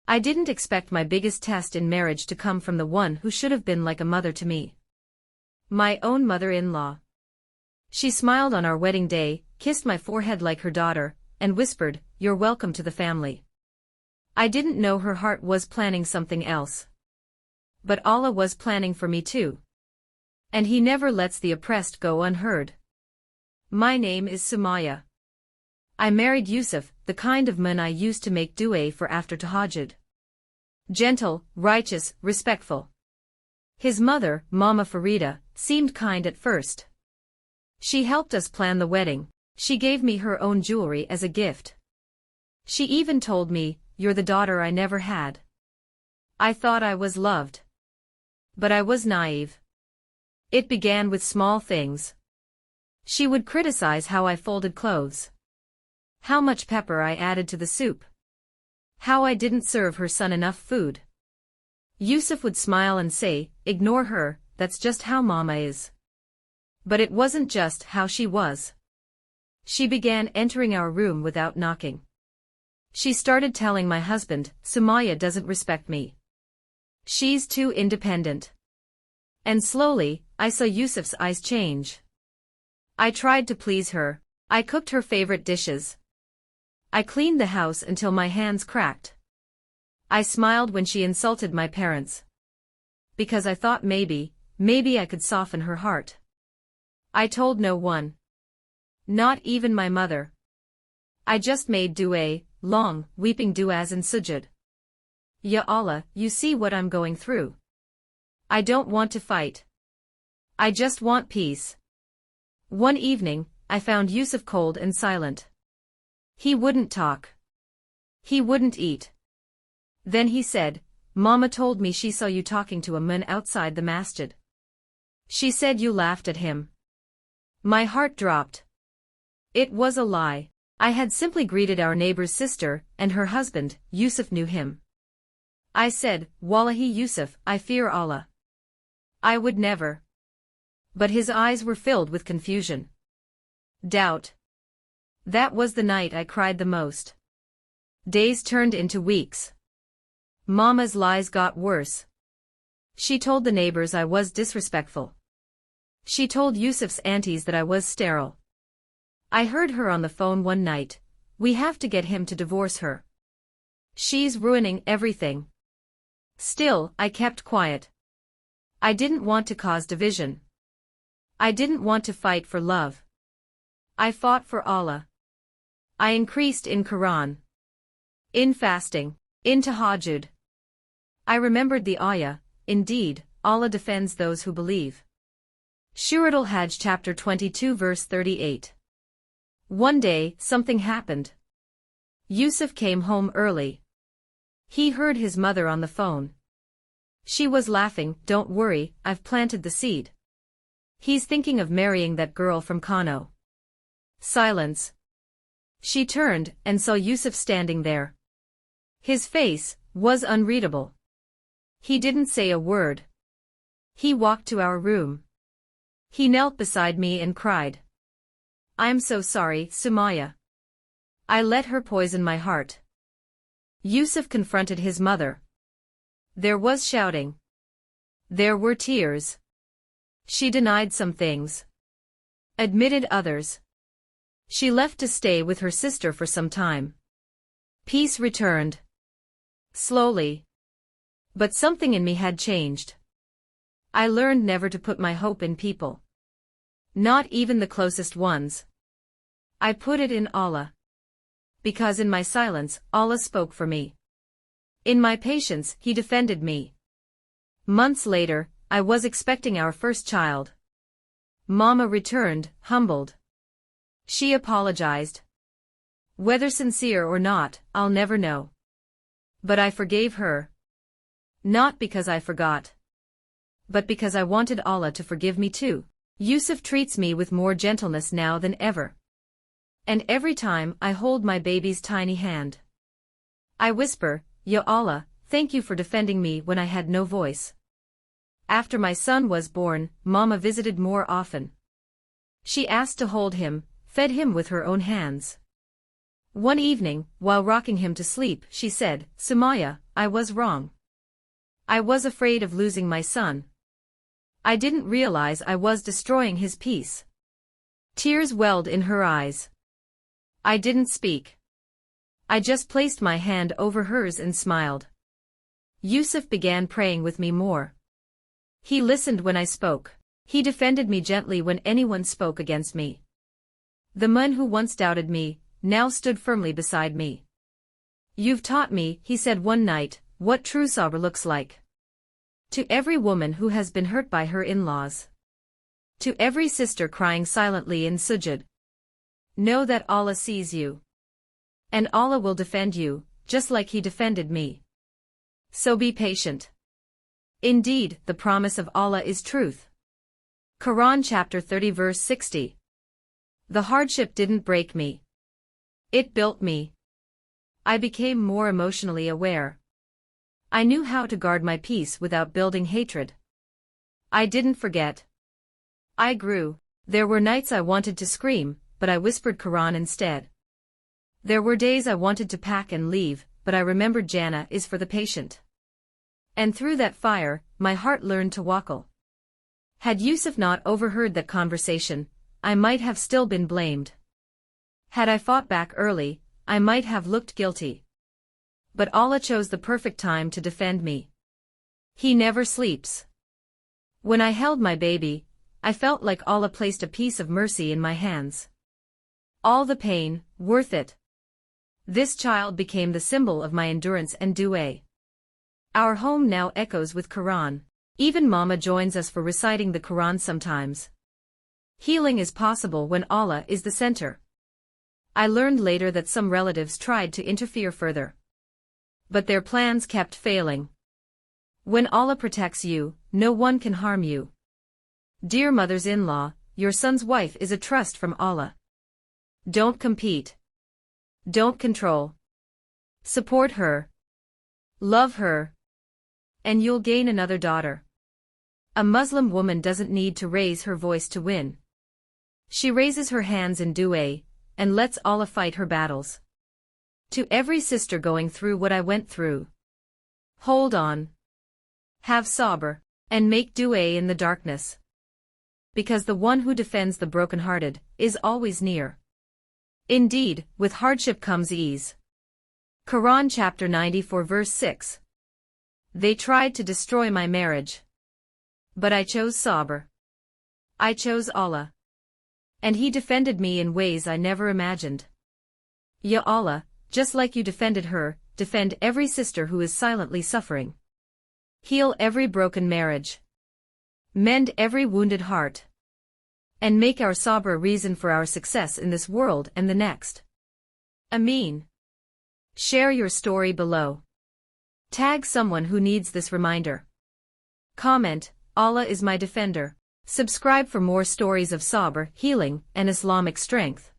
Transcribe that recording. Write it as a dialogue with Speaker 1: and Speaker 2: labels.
Speaker 1: I didn't expect my biggest test in marriage to come from the one who should have been like a mother to me. My own mother-in-law. She smiled on our wedding day, kissed my forehead like her daughter, and whispered, "You're welcome to the family." I didn't know her heart was planning something else. But Allah was planning for me too. And He never lets the oppressed go unheard. My name is Sumaya. I married Yusuf, the kind of man I used to make dua for after tahajjud. Gentle, righteous, respectful. His mother, Mama Farida, seemed kind at first. She helped us plan the wedding. She gave me her own jewelry as a gift. She even told me, "You're the daughter I never had." I thought I was loved. But I was naive. It began with small things. She would criticize how I folded clothes. How much pepper I added to the soup. How I didn't serve her son enough food. Yusuf would smile and say, "Ignore her, that's just how Mama is." But it wasn't just how she was. She began entering our room without knocking. She started telling my husband, "Sumaya doesn't respect me. She's too independent." And slowly, I saw Yusuf's eyes change. I tried to please her. I cooked her favorite dishes. I cleaned the house until my hands cracked. I smiled when she insulted my parents. Because I thought maybe I could soften her heart. I told no one. Not even my mother. I just made dua, long, weeping duas and sujud. Ya Allah, you see what I'm going through. I don't want to fight. I just want peace. One evening, I found Yusuf cold and silent. He wouldn't talk. He wouldn't eat. Then he said, "Mama told me she saw you talking to a man outside the masjid. She said you laughed at him." My heart dropped. It was a lie. I had simply greeted our neighbor's sister, and her husband, Yusuf, knew him. I said, "Wallahi Yusuf, I fear Allah. I would never." But his eyes were filled with confusion. Doubt. That was the night I cried the most. Days turned into weeks. Mama's lies got worse. She told the neighbors I was disrespectful. She told Yusuf's aunties that I was sterile. I heard her on the phone one night, "We have to get him to divorce her. She's ruining everything." Still, I kept quiet. I didn't want to cause division. I didn't want to fight for love. I fought for Allah. I increased in Quran, in fasting, in tahajjud. I remembered the ayah, "Indeed, Allah defends those who believe." Surah Al-Hajj chapter 22 verse 38. One day, something happened. Yusuf came home early. He heard his mother on the phone. She was laughing, "Don't worry, I've planted the seed. He's thinking of marrying that girl from Kano." Silence. She turned and saw Yusuf standing there. His face was unreadable. He didn't say a word. He walked to our room. He knelt beside me and cried. "I'm so sorry, Sumaya. I let her poison my heart." Yusuf confronted his mother. There was shouting. There were tears. She denied some things. Admitted others. She left to stay with her sister for some time. Peace returned. Slowly. But something in me had changed. I learned never to put my hope in people. Not even the closest ones. I put it in Allah. Because in my silence, Allah spoke for me. In my patience, He defended me. Months later, I was expecting our first child. Mama returned, humbled. She apologized. Whether sincere or not, I'll never know. But I forgave her. Not because I forgot. But because I wanted Allah to forgive me too. Yusuf treats me with more gentleness now than ever. And every time I hold my baby's tiny hand, I whisper, "Ya Allah, thank you for defending me when I had no voice." After my son was born, Mama visited more often. She asked to hold him, fed him with her own hands. One evening, while rocking him to sleep, she said, "Sumaya, I was wrong. I was afraid of losing my son. I didn't realize I was destroying his peace." Tears welled in her eyes. I didn't speak. I just placed my hand over hers and smiled. Yusuf began praying with me more. He listened when I spoke. He defended me gently when anyone spoke against me. The man who once doubted me, now stood firmly beside me. "You've taught me," he said one night, "what true sabr looks like. To every woman who has been hurt by her in-laws. To every sister crying silently in sujud. Know that Allah sees you. And Allah will defend you, just like He defended me. So be patient. Indeed, the promise of Allah is truth." Quran chapter 30 verse 60. The hardship didn't break me. It built me. I became more emotionally aware. I knew how to guard my peace without building hatred. I didn't forget. I grew. There were nights I wanted to scream, but I whispered Quran instead. There were days I wanted to pack and leave, but I remembered Jannah is for the patient. And through that fire, my heart learned to wackle. Had Yusuf not overheard that conversation, I might have still been blamed. Had I fought back early, I might have looked guilty. But Allah chose the perfect time to defend me. He never sleeps. When I held my baby, I felt like Allah placed a piece of mercy in my hands. All the pain, worth it. This child became the symbol of my endurance and dua. Our home now echoes with Quran. Even Mama joins us for reciting the Quran sometimes. Healing is possible when Allah is the center. I learned later that some relatives tried to interfere further. But their plans kept failing. When Allah protects you, no one can harm you. Dear mothers-in-law, your son's wife is a trust from Allah. Don't compete. Don't control. Support her. Love her. And you'll gain another daughter. A Muslim woman doesn't need to raise her voice to win. She raises her hands in dua, and lets Allah fight her battles. To every sister going through what I went through. Hold on. Have sabr, and make dua in the darkness. Because the one who defends the brokenhearted is always near. Indeed, with hardship comes ease. Quran chapter 94 verse 6. They tried to destroy my marriage. But I chose sabr. I chose Allah. And He defended me in ways I never imagined. Ya Allah, just like you defended her, defend every sister who is silently suffering. Heal every broken marriage. Mend every wounded heart. And make our sabr a reason for our success in this world and the next. Ameen. Share your story below. Tag someone who needs this reminder. Comment, Allah is my defender. Subscribe for more stories of sabr, healing, and Islamic strength.